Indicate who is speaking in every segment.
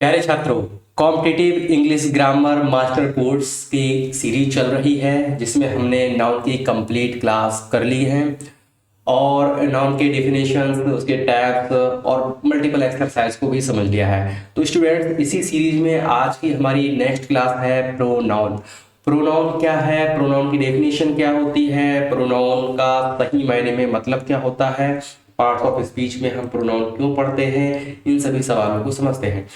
Speaker 1: प्यारे छात्रों, competitive English grammar master course की सीरीज चल रही है जिसमें हमने नाउन की कंप्लीट क्लास कर ली है और नाउन के डिफिनेशंस, उसके टैग्स और मल्टीपल एक्सरसाइज को भी समझ लिया है। तो स्टूडेंट्स, इसी सीरीज में आज की हमारी नेक्स्ट क्लास है प्रोनाउन। प्रोनाउन क्या है, प्रोनाउन की डेफिनेशन क्या होती है, प्रोनाउन का सही मायने में मतलब क्या होता है, पार्ट्स ऑफ स्पीच में हम प्रोनाउन क्यों पढ़ते हैं, इन सभी सवालों को समझते हैं।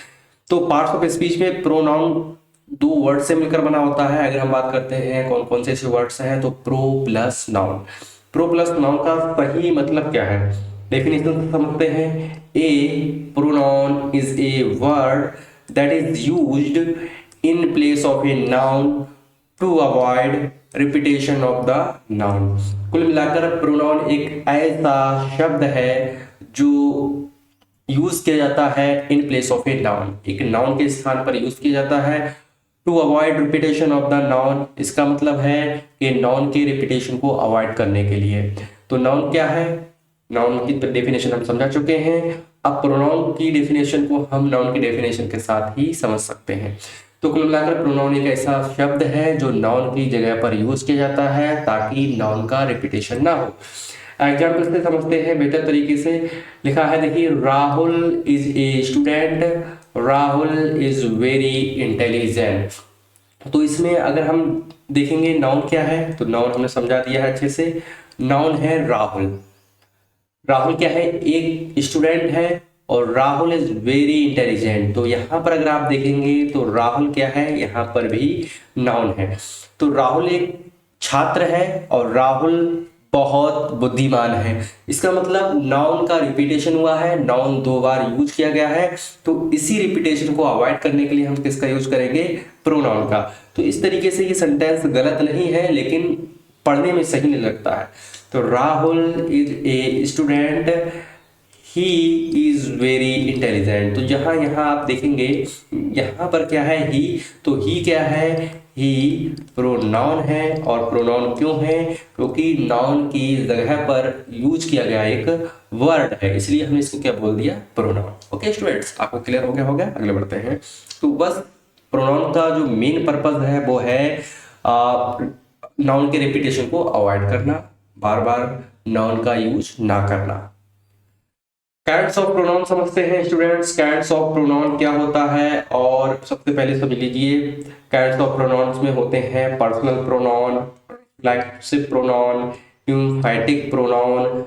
Speaker 1: तो पार्ट्स ऑफ स्पीच में प्रोनाउन दो वर्ड से मिलकर बना होता है। अगर हम बात करते हैं कौन कौन से ऐसे वर्ड्स हैं, तो pro plus noun. Pro plus noun का सही मतलब क्या है, डेफिनेशन समझते हैं। A pronoun is a word that is used in place of a noun to avoid repetition of the noun. कुल मिलाकर प्रोनाउन एक ऐसा शब्द है जो यूज किया जाता है in place of a noun, एक नाउन के स्थान पर यूज किया जाता है। To avoid repetition of the noun, इसका मतलब है कि नाउन के रिपीटेशन को अवॉइड करने के लिए। तो नाउन क्या है, नाउन की डेफिनेशन हम समझा चुके हैं। अब प्रोनाउन की डेफिनेशन को हम नाउन की डेफिनेशन के साथ ही समझ सकते हैं। तो कुल मिलाकर प्रोनाउन एक ऐसा शब्द है जो नाउन की जगह पर यूज किया जाता है ताकि नाउन का रिपीटेशन ना हो। एग्जाम्पल से समझते हैं बेहतर तरीके से। लिखा है, देखिए, Rahul is a student, Rahul is very intelligent. तो इसमें अगर हम देखेंगे नाउन क्या है, तो नाउन हमने समझा दिया है अच्छे से। नाउन है राहुल। राहुल क्या है, एक स्टूडेंट है और राहुल इज वेरी इंटेलिजेंट। तो यहाँ पर अगर आप देखेंगे तो राहुल क्या है, यहाँ पर भी नाउन है। तो राहुल एक छात्र है और राहुल बहुत बुद्धिमान है। इसका मतलब नाउन का रिपीटेशन हुआ है, नाउन दो बार यूज किया गया है। तो इसी रिपीटेशन को अवॉइड करने के लिए हम किसका यूज करेंगे, प्रोनाउन का। तो इस तरीके से ये सेंटेंस गलत नहीं है लेकिन पढ़ने में सही नहीं लगता है। तो Rahul is a student, he is very intelligent. तो जहां यहाँ आप देखेंगे यहाँ पर क्या है, ही। तो ही क्या है, ही प्रोनाउन है। और प्रोनाउन क्यों है, क्योंकि नाउन की जगह पर यूज किया गया एक वर्ड है, इसलिए हमने इसको क्या बोल दिया, प्रोनाउन। ओके स्टूडेंट्स, आपको क्लियर हो गया, अगले बढ़ते हैं। तो बस प्रोनाउन का जो मेन पर्पज है वो है नाउन के रिपीटेशन को अवॉइड करना, बार बार नाउन का यूज ना करना। काइंड्स ऑफ प्रोनाउन समझते हैं स्टूडेंट्स। काइंड्स ऑफ प्रोनाउन क्या होता है, और सबसे पहले समझ लीजिए। काइंड्स ऑफ प्रोनाउंस में होते हैं personal pronoun, reflexive pronoun, एम्फैटिक pronoun,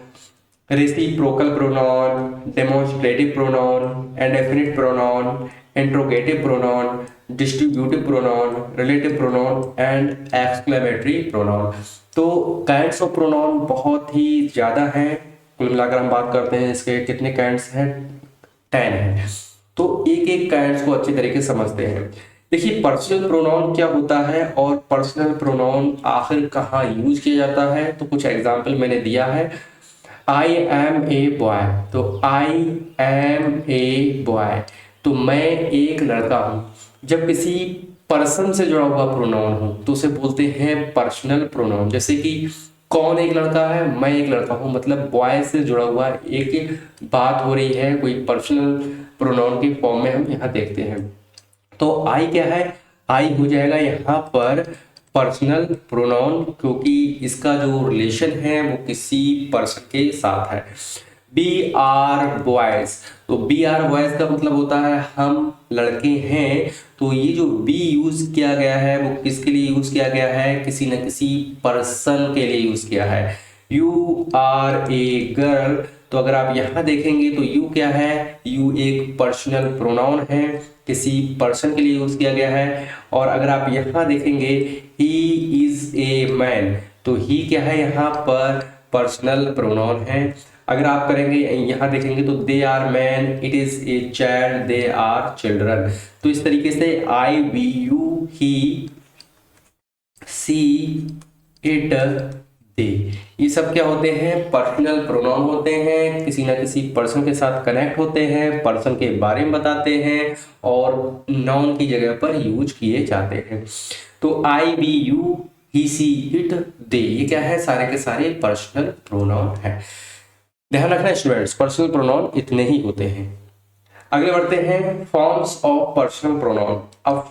Speaker 1: reciprocal pronoun, demonstrative pronoun, indefinite pronoun, interrogative pronoun, distributive pronoun, relative pronoun and exclamatory pronoun. तो काइंड्स ऑफ प्रोनाउन बहुत ही ज्यादा हैं। कुल मिलाकर हम बात करते हैं इसके कितने काइंड्स हैं, 10 हैं। तो एक एक काइंड्स को अच्छे तरीके से समझते हैं। देखिए, पर्सनल प्रोनाउन क्या होता है और पर्सनल प्रोनाउन आखिर कहाँ यूज किया जाता है, तो कुछ एग्जांपल मैंने दिया है। आई एम ए बॉय, तो आई एम ए बॉय, तो मैं एक लड़का हूं। जब किसी पर्सन से जुड़ा हुआ प्रोनाउन हो तो उसे बोलते हैं पर्सनल प्रोनाउन। जैसे कि कौन एक लड़का है, मैं एक लड़का हूं, मतलब बॉय से जुड़ा हुआ एक बात हो रही है, कोई पर्सनल प्रोनाउन की फॉर्म में हम यहाँ देखते हैं। तो आई क्या है, आई हो जाएगा यहाँ पर पर्सनल प्रोनाउन, क्योंकि इसका जो रिलेशन है वो किसी पर्सन के साथ है। बी आर बॉयज, तो बी आर बॉयज का मतलब होता है हम लड़के हैं। तो ये जो बी यूज किया गया है वो किसके लिए यूज किया गया है, किसी न किसी पर्सन के लिए यूज किया है। यू आर ए गर्ल, तो अगर आप यहाँ देखेंगे तो यू क्या है, यू एक पर्सनल प्रोनाउन है, किसी पर्सन के लिए यूज किया गया है। और अगर आप यहाँ देखेंगे ही इज ए मैन, तो ही क्या है, यहाँ पर पर्सनल प्रोनाउन है। अगर आप करेंगे यहाँ देखेंगे तो they are man, it is a child, they are children. तो इस तरीके से I, we, you, he, she, it, they, ये सब क्या होते हैं, पर्सनल प्रोनाउन होते हैं, किसी ना किसी पर्सन के साथ कनेक्ट होते हैं, पर्सन के बारे में बताते हैं और नाउन की जगह पर यूज किए जाते हैं। तो I, we, you, he, she, it, they, ये क्या है, सारे के सारे पर्सनल प्रोनाउन है। ध्यान रखना स्टूडेंट्स, पर्सनल प्रोनाउन इतने ही होते हैं। अगले बढ़ते हैं फॉर्म्स ऑफ पर्सनल प्रोनाउन। अब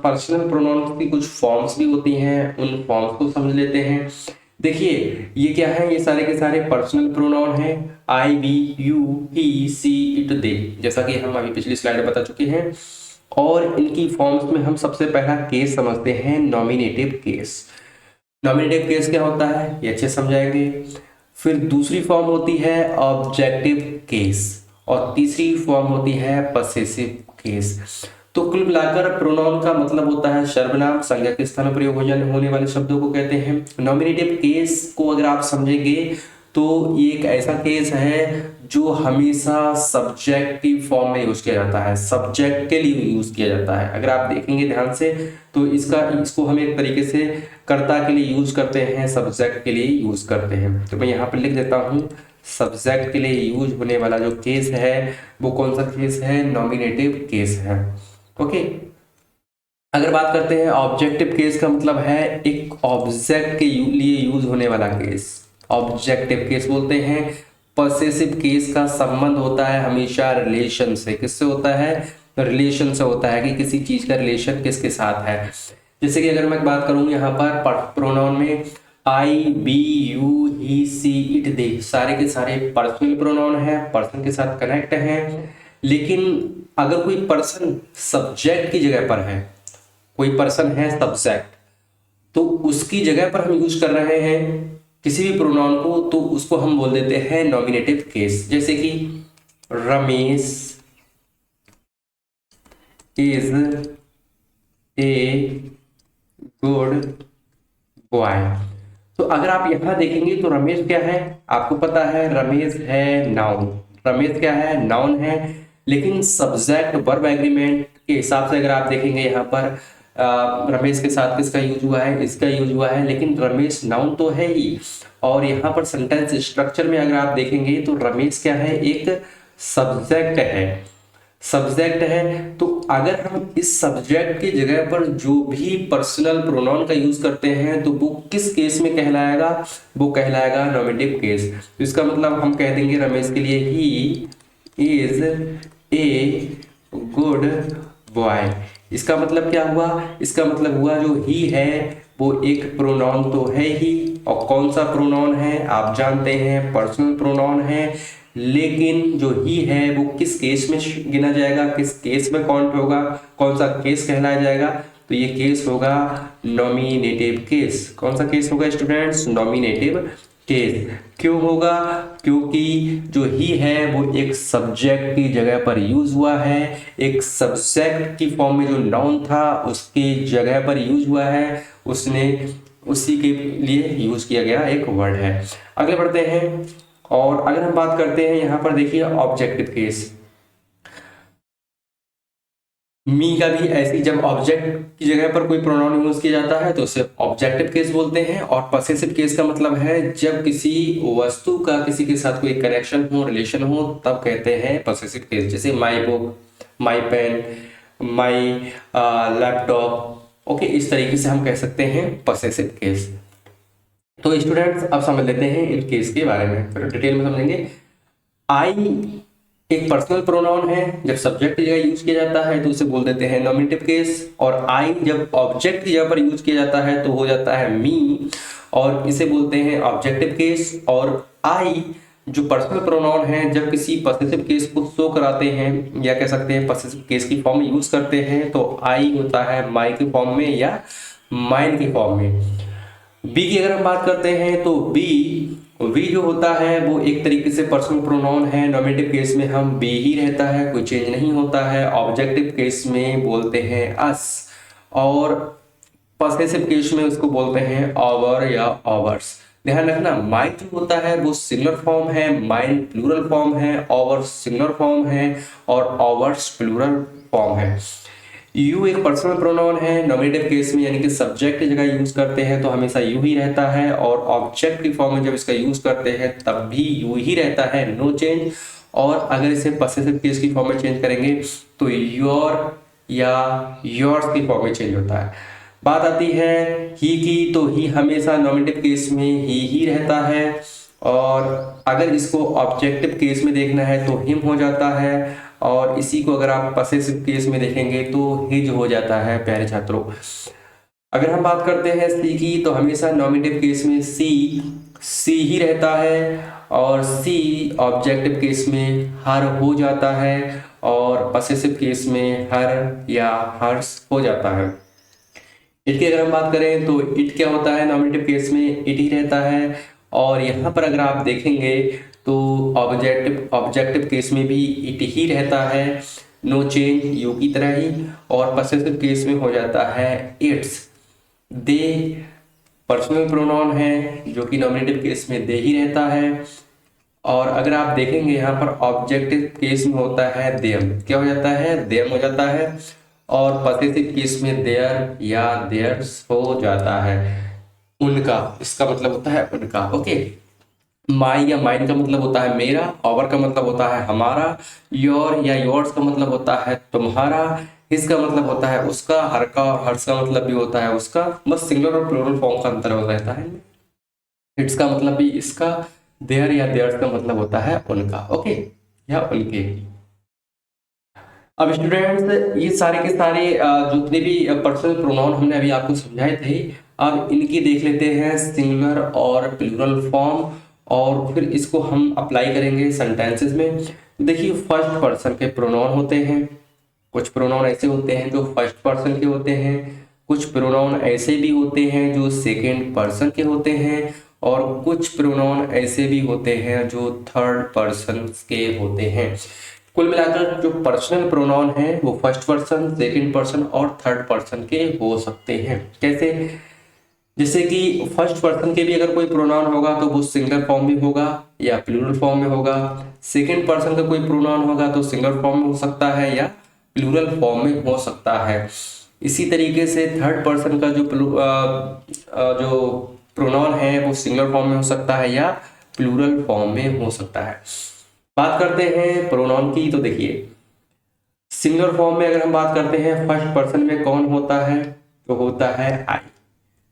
Speaker 1: पर्सनल प्रोनाउन की कुछ फॉर्म्स भी होती हैं, उन फॉर्म्स को समझ लेते हैं। देखिए ये क्या है, ये सारे के सारे पर्सनल प्रोनाउन हैं, I, we, you, he, she, it, they, जैसा कि हम अभी पिछली स्लाइड में बता चुके हैं। और इनकी फॉर्म्स में हम सबसे पहला केस समझते हैं, नॉमिनेटिव केस। नॉमिनेटिव केस क्या होता है ये अच्छे समझाएंगे। फिर दूसरी फॉर्म होती है ऑब्जेक्टिव केस, और तीसरी फॉर्म होती है पसेसिव केस। तो कुल मिलाकर प्रोनाउन का मतलब होता है सर्वनाम, संज्ञा के स्थान पर प्रयोग होने वाले शब्दों को कहते हैं। नॉमिनेटिव केस को अगर आप समझेंगे तो ये एक ऐसा केस है जो हमेशा सब्जेक्ट की फॉर्म में यूज किया जाता है, सब्जेक्ट के लिए यूज किया जाता है। अगर आप देखेंगे ध्यान से तो इसको हम एक तरीके से कर्ता के लिए यूज करते हैं, सब्जेक्ट के लिए यूज करते हैं। तो मैं यहाँ पर लिख देता हूँ, सब्जेक्ट के लिए यूज होने वाला जो केस है वो कौन सा केस है, नॉमिनेटिव केस है। ओके, अगर बात करते हैं ऑब्जेक्टिव केस का मतलब है एक ऑब्जेक्ट के लिए यूज होने वाला केस, ऑब्जेक्टिव केस बोलते हैं। पसेसिव केस का संबंध होता है हमेशा रिलेशन से। किससे होता है, रिलेशन से होता है कि किसी चीज का रिलेशन किसके साथ है। जैसे कि अगर मैं बात करूं यहाँ पर प्रोनाउन में I, we, you, he, she, it, they, सारे के सारे पर्सनल प्रोनाउन है, पर्सन के साथ कनेक्ट हैं। लेकिन अगर कोई पर्सन सब्जेक्ट की जगह पर है, कोई पर्सन है सब्जेक्ट, तो उसकी जगह पर हम यूज कर रहे हैं किसी भी प्रोनाउन को, तो उसको हम बोल देते हैं नॉमिनेटिव केस। जैसे कि Ramesh is a good boy. तो अगर आप यहां देखेंगे तो रमेश क्या है, आपको पता है रमेश है नाउन, रमेश क्या है, नाउन है। लेकिन सब्जेक्ट वर्ब एग्रीमेंट के हिसाब से अगर आप देखेंगे यहाँ पर रमेश के साथ किसका यूज हुआ है, इसका यूज हुआ है, लेकिन रमेश नाउन तो है ही। और यहाँ पर सेंटेंस स्ट्रक्चर में अगर आप देखेंगे तो रमेश क्या है, एक सब्जेक्ट है, सब्जेक्ट है। तो अगर हम इस सब्जेक्ट की जगह पर जो भी पर्सनल प्रोनाउन का यूज करते हैं तो वो किस केस में कहलाएगा, वो कहलाएगा नॉमिनेटिव केस। तो इसका मतलब हम कह देंगे रमेश के लिए he is a good boy. इसका मतलब क्या हुआ, इसका मतलब हुआ जो ही है वो एक प्रोनाउन तो है ही, और कौन सा प्रोनाउन है आप जानते हैं, पर्सनल प्रोनाउन है। लेकिन जो ही है वो किस केस में गिना जाएगा, किस केस में काउंट होगा, कौन सा केस कहलाया जाएगा, तो ये केस होगा नॉमिनेटिव केस। कौन सा केस होगा स्टूडेंट्स, नॉमिनेटिव केस। क्यों होगा, क्योंकि जो ही है वो एक सब्जेक्ट की जगह पर यूज हुआ है, एक सब्जेक्ट की फॉर्म में जो नाउन था उसकी जगह पर यूज हुआ है, उसने उसी के लिए यूज किया गया एक वर्ड है। अगले बढ़ते हैं, और अगर हम बात करते हैं यहाँ पर देखिए ऑब्जेक्टिव केस, मी का भी ऐसी, जब ऑब्जेक्ट की जगह पर कोई प्रोनाउन यूज किया जाता है तो उसे ऑब्जेक्टिव केस बोलते हैं। और पसेसिव केस का मतलब है जब किसी वस्तु का किसी के साथ कोई कनेक्शन हो, रिलेशन हो, तब कहते हैं पसेसिव केस। जैसे my book, my pen, my laptop. Okay, इस तरीके से हम कह सकते हैं पसेसिव केस। तो स्टूडेंट्स अब समझ लेते हैं इन केस के बारे में, फिर डिटेल में समझेंगे। आई एक पर्सनल प्रोनाउन है, जब सब्जेक्ट की जगह यूज किया जाता है तो उसे बोल देते हैं नॉमिनेटिव केस। और आई जब ऑब्जेक्ट की जगह पर यूज किया जाता है तो हो जाता है मी, और इसे बोलते हैं ऑब्जेक्टिव केस। और आई जो पर्सनल प्रोनाउन है जब किसी पसेसिव केस को शो कराते हैं, या कह सकते हैं पसेसिव केस की फॉर्म में यूज करते हैं, तो आई होता है माई की फॉर्म में या माइन की फॉर्म में। बी की अगर हम बात करते हैं तो वी जो होता है वो एक तरीके से पर्सनल प्रोनाउन है। नॉमिनेटिव केस में हम बी ही रहता है, कोई चेंज नहीं होता है। ऑब्जेक्टिव केस में बोलते हैं अस, और पसेसिव केस में उसको बोलते हैं ऑवर या ऑवर्स। ध्यान रखना, माइन जो होता है वो सिंगुलर फॉर्म है, माइन प्लूरल फॉर्म है, ऑवर सिंगुलर फॉर्म है, और ऑवर्स प्लूरल फॉर्म है। यू एक पर्सनल प्रोनाउन है, नॉमिनेटिव केस में यानी कि सब्जेक्ट की जगह यूज करते हैं तो हमेशा यू ही रहता है, और ऑब्जेक्ट की फॉर्म में जब इसका यूज करते हैं तब भी यू ही रहता है, नो चेंज। और अगर इसे पसेसिव केस की फॉर्म में चेंज करेंगे तो योर या योर्स की फॉर्म में चेंज होता है। बात आती है ही की, तो ही हमेशा नॉमिनेटिव केस में ही रहता है, और अगर इसको ऑब्जेक्टिव केस में देखना है तो हिम हो जाता है। और इसी को अगर आप पसेसिव केस में देखेंगे तो हिज हो जाता है प्यारे छात्रों। अगर हम बात करते हैं सी की, तो हमेशा नॉमिनेटिव केस में सी ही रहता है, और सी ऑब्जेक्टिव केस में हर हो जाता है, और पसेसिव केस में हर या हर्स हो जाता है। इट की अगर हम बात करें तो इट क्या होता है, नॉमिनेटिव केस में इट ही रहता है, और यहाँ पर अगर आप देखेंगे तो ऑब्जेक्टिव केस में भी इट ही रहता है, नो चेंज, यू की तरह ही, और पसेसिव केस में हो जाता है इट्स। दे पर्सनल प्रोनाउन है जो कि नॉमिनेटिव केस में दे ही रहता है, और अगर आप देखेंगे यहाँ पर ऑब्जेक्टिव केस में होता है देम, क्या हो जाता है, देम हो जाता है, और पसेसिव केस में देयर या देयर्स हो जाता है, उनका, इसका मतलब होता है उनका। ओके, माई या माइन का मतलब होता है मेरा, आवर का मतलब होता है हमारा, योर या योर्स का मतलब होता है तुम्हारा, हिज का मतलब होता है उसका, हर का और हर्ष का मतलब भी होता है उसका, बस सिंगुलर और प्लूरल फॉर्म का अंतर हो रहता है। इट्स का मतलब भी इसका, देयर या देयर्स का मतलब होता है उनका, ओके, या उनके। अब स्टूडेंट्स, ये सारे के सारे जितने भी पर्सनल प्रोनाउन हमने अभी आपको समझाए थे, अब इनकी देख लेते हैं सिंगुलर और प्लूरल फॉर्म, और फिर इसको हम अप्लाई करेंगे सेंटेंसेस में। देखिए, फर्स्ट पर्सन के प्रोनाउन होते हैं, कुछ प्रोनाउन ऐसे होते हैं जो फर्स्ट पर्सन के होते हैं, कुछ प्रोनाउन ऐसे भी होते हैं जो सेकेंड पर्सन के होते हैं, और कुछ प्रोनाउन ऐसे भी होते हैं जो थर्ड पर्सन के होते हैं। कुल मिलाकर जो पर्सनल प्रोनाउन है वो फर्स्ट पर्सन, सेकंड पर्सन और थर्ड पर्सन के हो सकते हैं। कैसे? जैसे कि फर्स्ट पर्सन के भी अगर कोई प्रोनाउन होगा तो वो सिंगुलर फॉर्म में होगा या प्लूरल फॉर्म में होगा, सेकंड पर्सन का कोई प्रोनाउन होगा तो सिंगुलर फॉर्म में हो सकता है या प्लूरल फॉर्म में हो सकता है। इसी तरीके से थर्ड पर्सन का जो प्रोनाउन है वो सिंगुलर फॉर्म में हो सकता है या प्लूरल फॉर्म में हो सकता है। बात करते हैं प्रोनाउन की, तो देखिए सिंगुलर फॉर्म में अगर हम बात करते हैं फर्स्ट पर्सन में कौन होता है, तो होता है आई।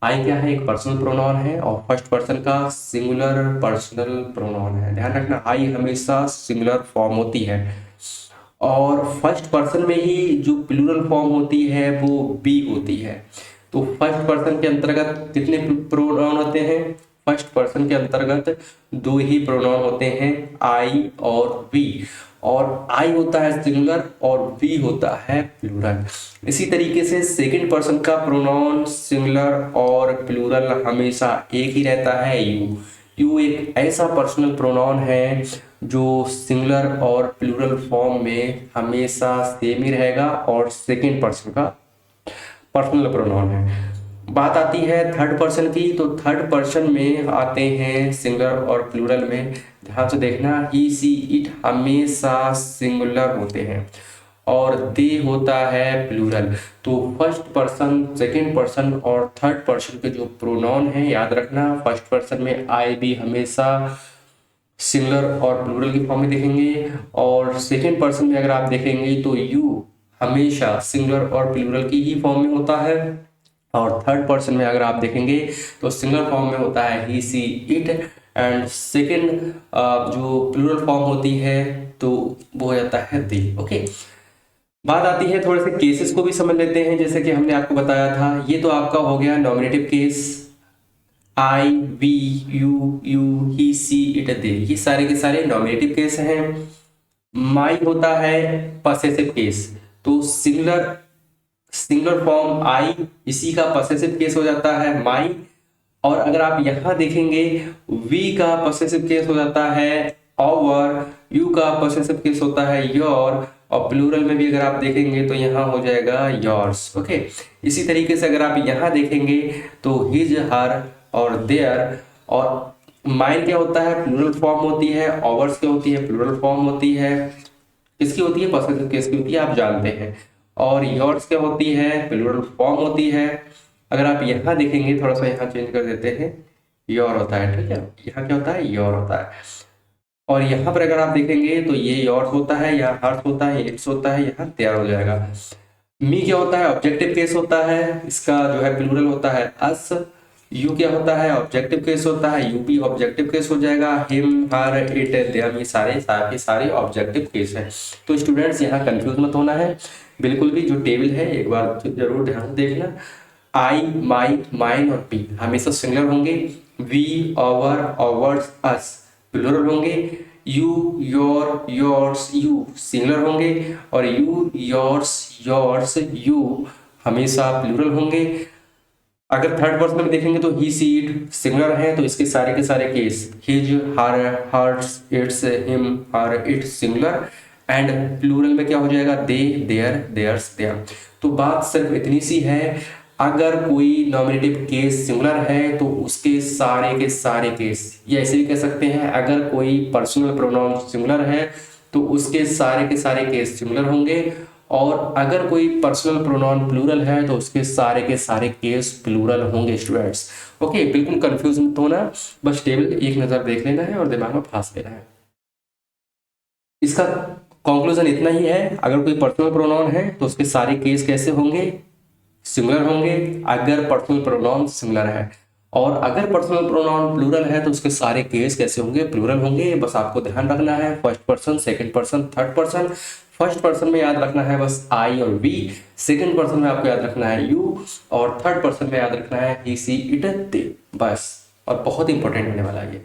Speaker 1: आई क्या है, एक पर्सनल प्रोनाउन है और फर्स्ट पर्सन का सिंगुलर पर्सनल प्रोनाउन है। ध्यान रखना, आई हमेशा सिंगुलर फॉर्म होती है, और फर्स्ट पर्सन में ही जो प्लूरल फॉर्म होती है वो बी होती है। तो फर्स्ट पर्सन के अंतर्गत कितने प्रोनाउन होते हैं, फर्स्ट पर्सन के अंतर्गत दो ही प्रोनाउन होते हैं, आई और वी, और आई होता है सिंगुलर और वी होता है प्लूरल। इसी तरीके से सेकंड पर्सन का प्रोनाउन सिंगुलर और प्लूरल हमेशा एक ही रहता है, यू। यू एक ऐसा पर्सनल प्रोनाउन है जो सिंगुलर और प्लूरल फॉर्म में हमेशा सेम ही रहेगा और सेकंड पर्सन का पर्सनल प्रोनाउन है। बात आती है थर्ड पर्सन की, तो थर्ड पर्सन में आते हैं सिंगुलर और प्लूरल में। ध्यान से देखना, ही, सी, इट हमेशा सिंगुलर होते हैं और दे होता है प्लूरल। तो फर्स्ट पर्सन, सेकंड पर्सन और थर्ड पर्सन के जो प्रोनाउन है, याद रखना, फर्स्ट पर्सन में आई भी हमेशा सिंगुलर और प्लूरल की फॉर्म में देखेंगे, और सेकंड पर्सन में अगर आप देखेंगे तो यू हमेशा सिंगुलर और प्लूरल की ही फॉर्म में होता है, और थर्ड पर्सन में अगर आप देखेंगे तो सिंगुलर फॉर्म में होता है ही, सी, इट, एंड सेकंड जो प्लूरल फॉर्म होती है तो वो हो जाता है दे। ओके, बात आती है थोड़े से केसेस को भी समझ लेते हैं। जैसे कि हमने आपको बताया था, ये तो आपका हो गया nominative case, I, we, you, he, she, it, they, ये सारे के सारे नॉमिनेटिव केस हैं। माई होता है पसेसिव केस, तो सिंगुलर फॉर्म आई, इसी का पसेसिव केस हो जाता है माई, और अगर आप यहां देखेंगे वी का पसेसिव केस हो जाता है आवर, यू का पसेसिव केस होता है योर, और प्लूरल में भी अगर आप देखेंगे तो यहाँ हो जाएगा योर्स। ओके, इसी तरीके से अगर आप यहाँ देखेंगे तो हिज, हर और देयर, और माइन क्या होता है, प्लूरल फॉर्म होती है, आवर्स क्या होती है, प्लूरल फॉर्म होती है, किसकी होती है, पसेसिव केस की होती है, आप जानते हैं, और योर्स क्या होती है, प्लूरल फॉर्म होती है। अगर आप यहाँ देखेंगे, थोड़ा सा यहाँ चेंज कर देते हैं, योर होता है, ठीक है, यहाँ क्या होता है, योर होता है, और यहाँ पर अगर आप देखेंगे तो ये योर्स होता है, यहाँ हर्स होता है, इट्स होता है, यहाँ देयर हो जाएगा। मी क्या होता है, ऑब्जेक्टिव केस होता है, इसका जो है प्लूरल होता है अस, यू क्या होता है, ऑब्जेक्टिव केस होता है, यू भी ऑब्जेक्टिव केस हो जाएगा, हिम हर इट देम ये सारे ऑब्जेक्टिव केस हैं। तो स्टूडेंट्स यहाँ कंफ्यूज मत होना है बिल्कुल भी। जो टेबल है एक बार जरूर ध्यान से देखना। आई, माई, माइन और पी हमेशा सिंगुलर होंगे। We, our, ours, us plural होंगे। You, your, yours, you singular होंगे। और यू, योर्स, योर्स, यू हमेशा प्लूरल होंगे। अगर थर्ड पर्सन में देखेंगे तो ही, सी, इट सिंगुलर है, तो इसके सारे case his, her, hers, its, him, her, it singular. And plural में क्या हो जाएगा, दे, देयर, देयर्स, देयर। तो बात सिर्फ इतनी सी है, अगर कोई नॉमिनेटिव केस सिंगुलर है तो उसके सारे केस, या ऐसे भी कह सकते हैं अगर कोई पर्सनल प्रोनाउन सिंगुलर है तो उसके सारे केस सिंगुलर होंगे। और अगर कोई पर्सनल प्रोनाउन प्लूरल है तो उसके सारे केस प्लूरल होंगे स्टूडेंट्स। ओके, बिल्कुल कंफ्यूज मत होना, बस टेबल एक नज़र देख लेना है और दिमाग में फांस लेना है। इसका कंक्लूजन इतना ही है, अगर कोई पर्सनल प्रोनाउन है तो उसके सारे केस कैसे होंगे, सिंगुलर होंगे अगर पर्सनल प्रोनाउन सिंगुलर है। और अगर पर्सनल प्रोनाउन प्लूरल है तो उसके सारे केस कैसे होंगे, प्लूरल होंगे। बस आपको ध्यान रखना है first person, second person, third person. First person में याद रखना है बस आई और वी, सेकंड पर्सन में आपको याद रखना है यू, और थर्ड पर्सन में याद रखना है ही, सी, इट, दे, बस। और बहुत इंपॉर्टेंट होने वाला है ये।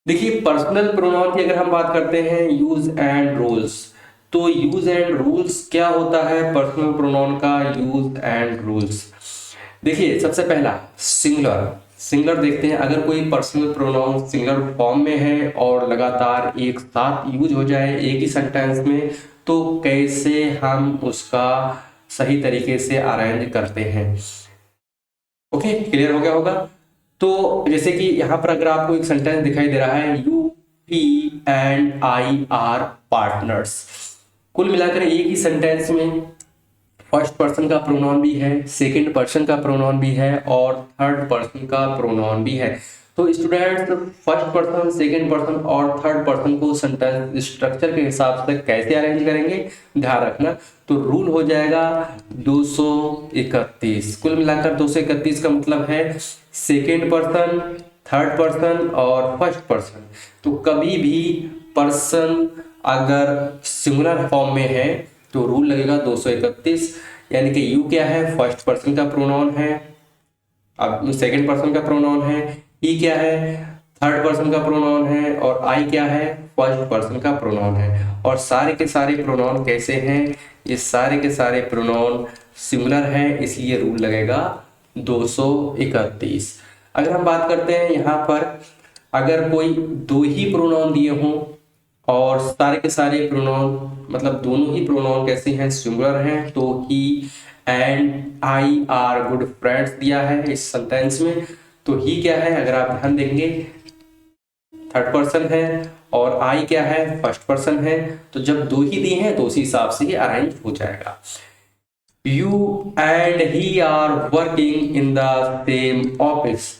Speaker 1: देखिए पर्सनल प्रोनाउन की अगर हम बात करते हैं यूज एंड रूल्स, तो यूज एंड रूल्स क्या होता है पर्सनल प्रोनाउन का यूज एंड रूल्स। देखिए सबसे पहला सिंगुलर देखते हैं। अगर कोई पर्सनल प्रोनाउन सिंगुलर फॉर्म में है और लगातार एक साथ यूज हो जाए एक ही सेंटेंस में, तो कैसे हम उसका सही तरीके से अरेंज करते हैं। ओके, क्लियर हो गया होगा। तो जैसे कि यहाँ पर अगर आपको एक सेंटेंस दिखाई दे रहा है, you, he and I are partners. कुल मिलाकर एक ही सेंटेंस में फर्स्ट पर्सन का प्रोनाउन भी है, सेकंड पर्सन का प्रोनाउन भी है और थर्ड पर्सन का प्रोनाउन भी है। तो students first person, second person और थर्ड पर्सन को सेंटेंस स्ट्रक्चर के हिसाब से कैसे अरेंज करेंगे ध्यान रखना। तो रूल हो जाएगा 231। कुल मिलाकर 231 का मतलब है सेकंड पर्सन, थर्ड पर्सन और फर्स्ट पर्सन। तो कभी भी पर्सन अगर सिंगुलर फॉर्म में है तो रूल लगेगा 231। यानी कि यू क्या है, फर्स्ट पर्सन का प्रोनाउन है, अब सेकंड पर्सन का प्रोनाउन है, ई क्या है, थर्ड पर्सन का प्रोनाउन है, और आई क्या है, फर्स्ट पर्सन का प्रोनाउन है। और सारे के सारे प्रोनाउन कैसे हैं, ये सारे के सारे प्रोनाउन सिंगुलर है, इसलिए रूल लगेगा 231। अगर हम बात करते हैं यहाँ पर अगर कोई दो ही प्रोनाउन दिए हों और सारे के सारे प्रोनाउन मतलब दोनों ही प्रोनाउन कैसे हैं, सिंगुलर हैं, तो he and I are good friends दिया है इस सेंटेंस में। तो ही क्या है, अगर आप ध्यान देंगे थर्ड पर्सन है और आई क्या है, फर्स्ट पर्सन है। तो जब दो ही दिए हैं तो उसी हिसाब से ये अरेंज हो जाएगा। You and he are working in the same office.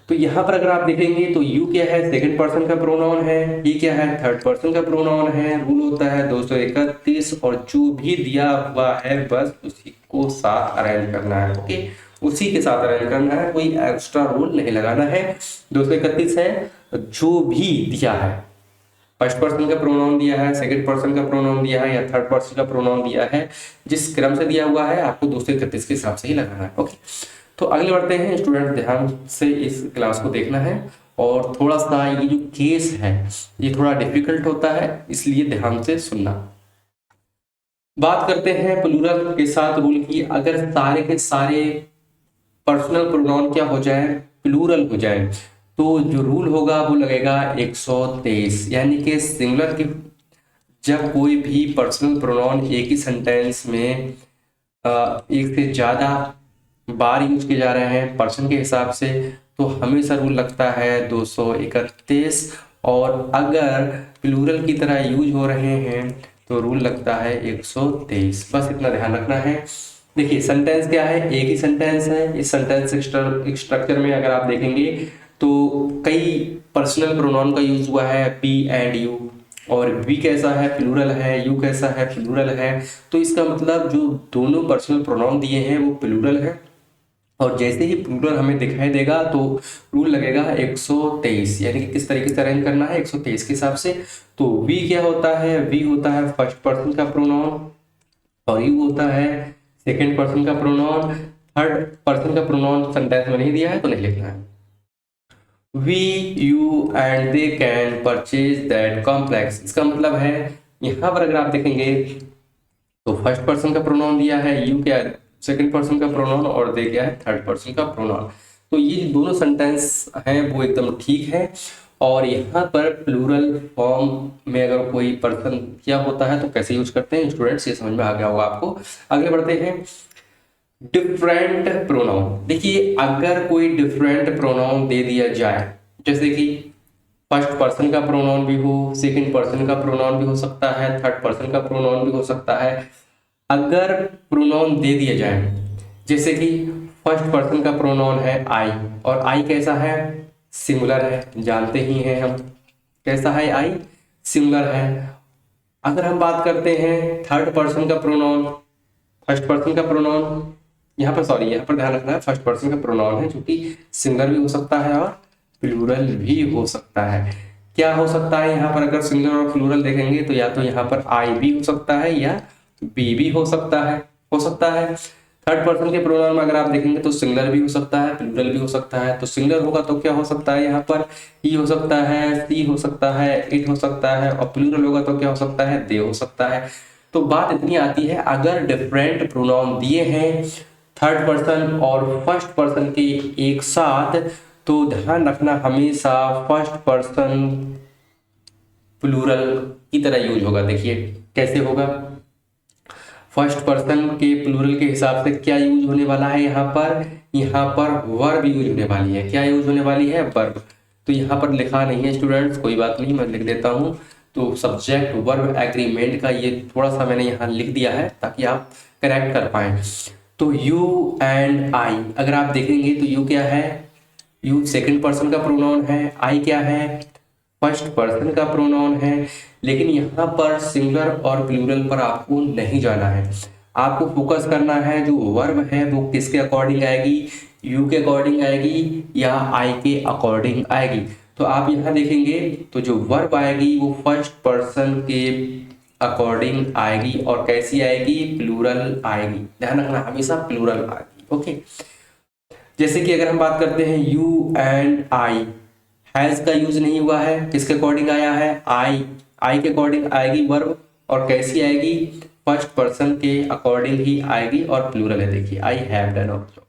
Speaker 1: तो यहाँ पर अगर आप देखेंगे तो यू क्या है, सेकंड पर्सन का प्रोनाउन है, ही क्या है, थर्ड पर्सन का प्रोनाउन है। रूल होता है 231 और जो भी दिया हुआ है बस उसी को साथ अरेंज करना है। ओके, उसी के साथ अरेंज करना है, कोई एक्स्ट्रा रूल नहीं लगाना है। 231 है, जो भी दिया है, फर्स्ट पर्सन का प्रोनाउन दिया है, सेकंड पर्सन का प्रोनाउन दिया है या थर्ड पर्सन का प्रोनाउन दिया है, जिस क्रम से दिया हुआ है आपको 231 के हिसाब से ही लगाना है। ओके, तो आगे बढ़ते हैं स्टूडेंट, ध्यान से इस क्लास को देखना है। और थोड़ा सा ये जो केस है ये थोड़ा डिफिकल्ट होता है, इसलिए ध्यान से सुनना। बात करते हैं प्लूरल के साथ रूल की। अगर सारे के सारे पर्सनल प्रोनाउन क्या हो जाए, प्लूरल हो जाए, तो जो रूल होगा वो लगेगा 123। यानी कि सिंगुलर की जब कोई भी पर्सनल प्रोनाउन एक ही सेंटेंस में एक से ज़्यादा बार यूज किए जा रहे हैं पर्सन के हिसाब से, तो हमेशा रूल लगता है 231। और अगर प्लूरल की तरह यूज हो रहे हैं तो रूल लगता है 123। बस इतना ध्यान रखना है। देखिए सेंटेंस क्या है, एक ही सेंटेंस है। इस सेंटेंस स्ट्रक्चर में अगर आप देखेंगे तो कई पर्सनल प्रोनाउन का यूज हुआ है, पी एंड यू, और वी कैसा है, प्लूरल है, यू कैसा है, प्लूरल है। तो इसका मतलब जो दोनों पर्सनल प्रोनाउन दिए हैं वो प्लूरल है और जैसे ही प्लूरल हमें दिखाई देगा तो रूल लगेगा 123, यानी कि किस तरीके से अरेंज करना है 123 के हिसाब से। तो वी क्या होता है, वी होता है फर्स्ट पर्सन का प्रोनाउन, और यू होता है सेकंड पर्सन का प्रोनाउन। थर्ड पर्सन का प्रोनाउन सेंटेंस में नहीं दिया है तो नहीं लिखना है। We you and they can purchase that complex, इसका मतलब है यहाँ पर अगर आप देखेंगे तो फर्स्ट पर्सन का प्रोनाउन दिया है, यू क्या है सेकंड पर्सन का प्रोनाउन, और दे क्या है थर्ड पर्सन का प्रोनाउन। तो ये दोनों सेंटेंस हैं वो एकदम ठीक है। और यहाँ पर प्लूरल फॉर्म में अगर कोई पर्सन क्या होता है तो कैसे यूज करते हैं स्टूडेंट्स, ये समझ में आ गया होगा आपको। आगे बढ़ते हैं, डिफरेंट प्रोनाउन। देखिए अगर कोई डिफरेंट प्रोनाउन दे दिया जाए, जैसे कि फर्स्ट पर्सन का प्रोनाउन भी हो, सेकंड पर्सन का प्रोनाउन भी हो सकता है, थर्ड पर्सन का प्रोनाउन भी हो सकता है। अगर प्रोनाउन दे दिया जाए, जैसे कि फर्स्ट पर्सन का प्रोनाउन है आई, और आई कैसा है, सिंगुलर है, जानते ही हैं हम कैसा है, आई सिंगुलर है। अगर हम बात करते हैं थर्ड पर्सन का प्रोनाउन, फर्स्ट पर्सन का प्रोनाउन, यहाँ पर सॉरी यहाँ पर ध्यान रखना है फर्स्ट पर्सन का प्रोनाउन है, जो कि सिंगुलर भी हो सकता है और प्लूरल भी हो सकता है। क्या हो सकता है यहाँ पर अगर सिंगुलर और प्लूरल देखेंगे तो या तो यहाँ पर आई भी हो सकता है या बी भी हो सकता है, हो सकता है। थर्ड पर्सन के प्रोनाउन में अगर आप देखेंगे तो सिंगुलर भी हो सकता है, प्लूरल भी हो सकता है। तो सिंगुलर होगा तो क्या हो सकता है, यहाँ पर ही हो सकता है, सी हो सकता है, इट हो सकता है, और प्लूरल होगा तो क्या हो सकता है, दे हो सकता है। तो बात इतनी आती है, अगर डिफरेंट प्रोनाउन दिए हैं थर्ड पर्सन और फर्स्ट पर्सन के एक साथ, तो ध्यान रखना हमेशा फर्स्ट पर्सन प्लूरल की तरह यूज होगा। देखिए कैसे होगा, फर्स्ट पर्सन के प्लूरल के हिसाब से क्या यूज होने वाला है, यहाँ पर वर्ब यूज होने वाली है। क्या यूज होने वाली है, वर्ब। तो यहाँ पर लिखा नहीं है स्टूडेंट्स, कोई बात नहीं, मैं लिख देता हूँ। तो सब्जेक्ट वर्ब एग्रीमेंट का ये थोड़ा सा मैंने यहाँ लिख दिया है ताकि आप करेक्ट कर पाए। तो यू एंड आई अगर आप देखेंगे तो यू क्या है, यू सेकंड पर्सन का प्रोनाउन है, आई क्या है फर्स्ट पर्सन का प्रोनाउन है। लेकिन यहाँ पर सिंगुलर और प्लूरल पर आपको नहीं जाना है, आपको फोकस करना है जो वर्ब है वो किसके अकॉर्डिंग आएगी, यू के अकॉर्डिंग आएगी या आई के अकॉर्डिंग आएगी। तो आप यहाँ देखेंगे तो जो वर्ब आएगी वो फर्स्ट पर्सन के अकॉर्डिंग आएगी, और कैसी आएगी, प्लूरल आएगी। ध्यान रखना हमेशा प्लूरल आएगी, ओके। जैसे कि अगर हम बात करते हैं यू एंड आई, हैज का यूज नहीं हुआ है, किसके अकॉर्डिंग आया है, आई के अकॉर्डिंग आएगी वर्ब, और कैसी आएगी, फर्स्ट पर्सन के अकॉर्डिंग ही आएगी, और प्लूरल है। देखिए I have done our job,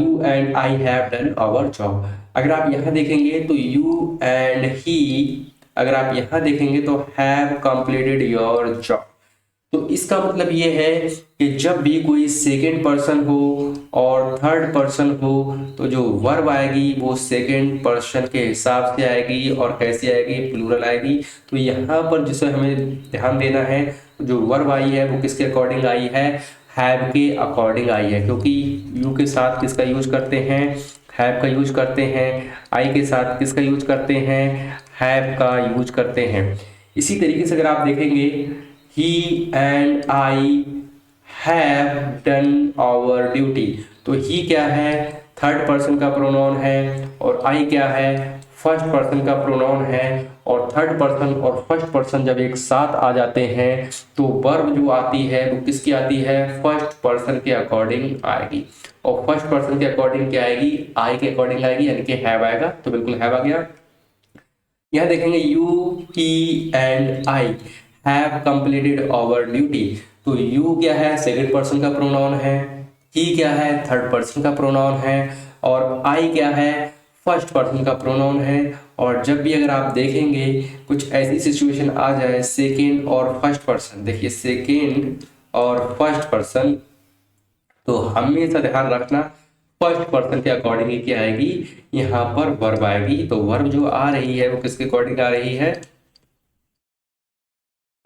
Speaker 1: you and I have done our job. अगर आप यहाँ देखेंगे तो यू एंड ही, अगर आप यहाँ देखेंगे तो हैव कंप्लीटेड योर जॉब। तो इसका मतलब ये है कि जब भी कोई सेकेंड पर्सन हो और थर्ड पर्सन हो तो जो वर्ब आएगी वो सेकेंड पर्सन के हिसाब से आएगी, और कैसी आएगी, प्लूरल आएगी। तो यहाँ पर जिसे हमें ध्यान देना है, जो वर्ब आई है वो किसके अकॉर्डिंग आई है, हैव के अकॉर्डिंग आई है, क्योंकि यू के साथ किसका यूज करते हैं, हैव का यूज करते हैं। आई के साथ किसका यूज करते हैं, हैव का यूज करते हैं। इसी तरीके से अगर आप देखेंगे he and I have done our duty, तो he क्या है, थर्ड पर्सन का प्रोनाउन है, और I क्या है, फर्स्ट पर्सन का प्रोनाउन है। और थर्ड पर्सन और फर्स्ट पर्सन जब एक साथ आ जाते हैं तो वर्ब जो आती है वो किसकी आती है, फर्स्ट पर्सन के अकॉर्डिंग आएगी, और फर्स्ट पर्सन के अकॉर्डिंग क्या आएगी, आई के अकॉर्डिंग आएगी, यानी कि हैव आएगा। तो बिल्कुल हैव आ गया। यहाँ देखेंगे you he and I have completed our duty, तो यू क्या है, सेकंड पर्सन का प्रोनाउन है, ही क्या है, थर्ड पर्सन का प्रोनाउन है, और आई क्या है, फर्स्ट पर्सन का प्रोनाउन है। और जब भी अगर आप देखेंगे कुछ ऐसी सिचुएशन आ जाए सेकंड और फर्स्ट पर्सन, देखिए सेकंड और फर्स्ट पर्सन, तो हमेशा ध्यान रखना फर्स्ट पर्सन के अकॉर्डिंग ही क्या आएगी, यहाँ पर वर्ब आएगी। तो वर्ब जो आ रही है वो किसके अकॉर्डिंग आ रही है,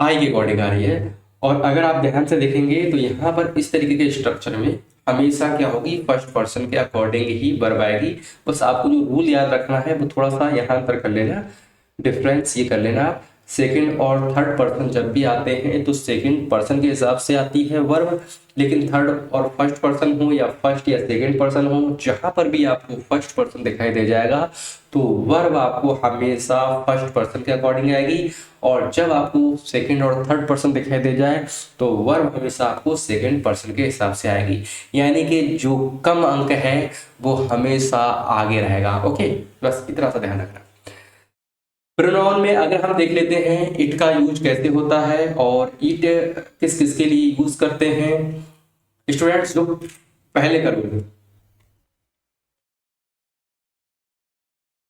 Speaker 1: आई के अकॉर्डिंग आ रही है। और अगर आप ध्यान से देखेंगे तो यहाँ पर इस तरीके के स्ट्रक्चर में हमेशा क्या होगी, फर्स्ट पर्सन के अकॉर्डिंग ही वर्ब आएगी। बस आपको जो रूल याद रखना है वो थोड़ा सा यहाँ अंतर कर लेना, डिफरेंस ये कर लेना आप। सेकंड और थर्ड पर्सन जब भी आते हैं तो सेकंड पर्सन के हिसाब से आती है वर्ब, लेकिन थर्ड और फर्स्ट पर्सन हो या फर्स्ट या सेकंड पर्सन हो, जहां पर भी आपको फर्स्ट पर्सन दिखाई दे जाएगा तो वर्ब आपको हमेशा फर्स्ट पर्सन के अकॉर्डिंग आएगी, और जब आपको सेकंड और थर्ड पर्सन दिखाई दे जाए तो वर्ब हमेशा आपको सेकंड पर्सन के हिसाब से आएगी। यानी कि जो कम अंक है वो हमेशा आगे रहेगा। ओके, बस इतना सा ध्यान रखना। प्रोनाउन में अगर हम देख लेते हैं इट का यूज कैसे होता है और इट किस किस के लिए यूज करते हैं। स्टूडेंट्स जो पहले करोगे